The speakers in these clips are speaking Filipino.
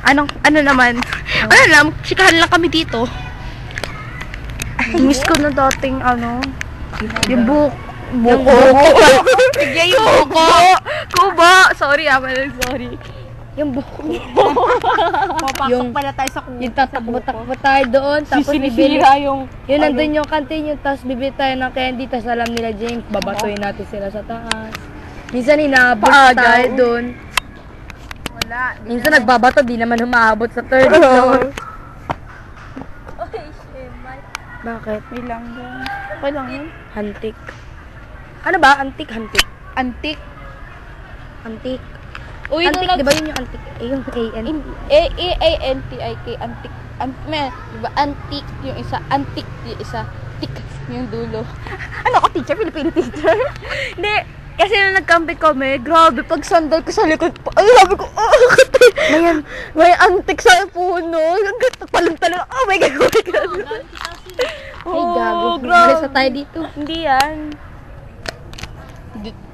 Ano naman? Ano lang, chikahan lang kami dito. Miss ko na dating yung buko. Sige, yung buko. Kubo. Sorry, sorry. Yung buko. Papasok pala tayo sa kubo. Yung tatakbo-takbo tayo doon, tapos bibili. Yun, nandun yung kantin yun, tapos bibili tayo ng candy, tapos alam nila James, babatoy natin sila sa taas. Minsan hinabot tayo doon. Wala. Minsan nagbabato, di naman humaabot sa third floor. Oy, shemay. Bakit? May lang doon. Okay lang yun. Hantik. Ano ba? Antik, hantik. Antik. Antik. Uy, Antik, di ba yun yung antik? Yung A-N. A-A-N-T-I-K. Antik. Diba? Antik yung isa. Antik yung isa. Tik yung dulo. Ano ako, teacher? Filipino teacher? Hindi. Kasi nung nagkampi kami, grabe, pag sandal ko sa likod, ay, sabi ko, may antik sa puno. Talong-talong, oh my God, oh my God. Ay, gago. grabe. Alis na tayo dito. Hindi yan.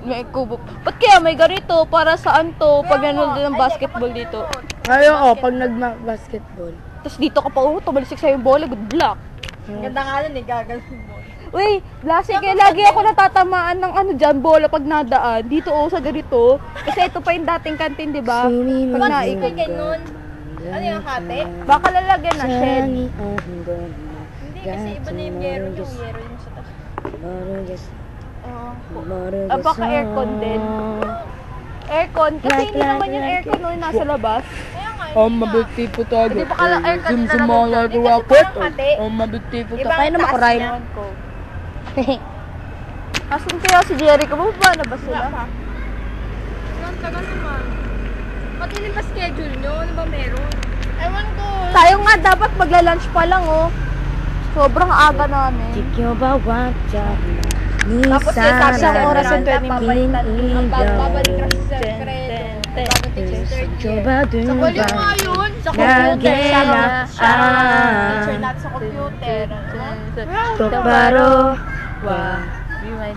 May kubo. Ba't kaya may ganito? Para saan to? Pag nanonood ng basketball dito. Ngayon, pag nag-basketball. Tapos dito ka pa, tumalisik sa'yo yung bola, good luck. Ganda nga nun gagalong mo. Uy, lasi kaya lagi ako natatamaan ng dyan, bola pag nadaan. Dito sa ganito. Kasi ito pa yung dating kantin, di ba? Pag naikot. Ganun. Ano yung hati? Baka lalagyan na shed. Hindi, kasi iba na yung yero yung sa taas. Baka aircon din. Aircon, kasi hindi naman yung aircon nung nasa labas. Mabiti po tayo. Hindi pa kala aircon nila Hindi kasi parang hati. Mabiti po Iba tayo. Kaya ang naman taas ko ride. niya. Asan kaya si Jerry? Kababa na ba sila? Ang tagal naman. Pati din ba schedule nyo? Ano ba meron? Ewan ko. Tayo nga dapat magla-lunch pa lang, oh. Sobrang aga namin. Tapos yung sabi Isang ng oras and 20 babalik minutes. babalik kasi sa kredo. Bago teacher third year. Sa Sa volume nga yun. Sa computer. Teacher natin sa computer. Tokbaro wa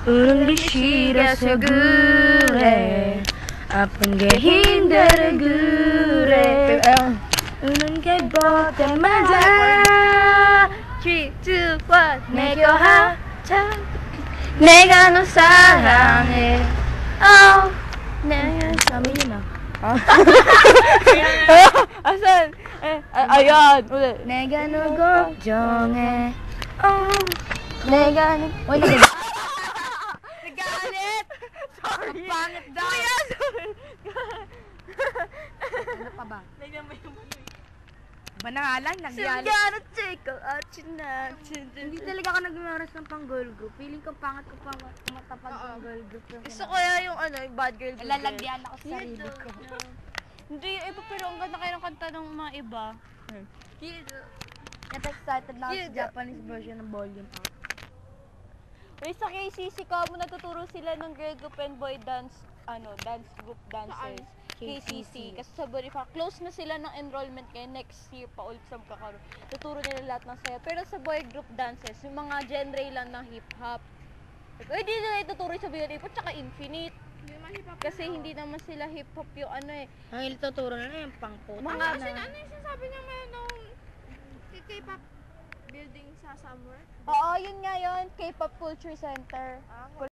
Urang bishira segure Apang gehindere gure Unang kay bote maja 3, 2, 1 Neko ha Nega no sarange Oh Nega Sabi yun Asan? Ayan. Ulit. Nega no go jonge Oh Nega no Uy Nagalit! Sorry! Pangit daw! Kuya! Ano pa ba? Lagyan mo yung Ba na nga lang, nagyalo. Gonna take out tonight. Hindi talaga ako nag-maras ng pang girl group. Feeling ko pangat ko pa matapag ng girl group. Gusto ko yung yung bad girl group. Lalagyan ako sa sarili ko. Hindi yung iba, pero ang ganda kayo ng kanta ng mga iba. Ito excited na ako sa Japanese version ng volume up. Uy, sa KCC ka mo natuturo sila ng girl group and boy dance, dance group dancers. KCC. Kasi sa Bonifacio, close na sila ng enrollment kaya next year pa ulit sa magkakaroon. Tuturo nila lahat ng sayo. Pero sa boy group dances, yung mga genre lang ng hip-hop. Uy, di nila ituturo sa BNA po, tsaka Infinite. Kasi hindi naman sila hip-hop yung Ang ilituturo na yung pang puta. Mga Ano yung sinasabi niya ngayon nung K-pop building sa summer? Oo, yun nga yun. K-pop Culture Center.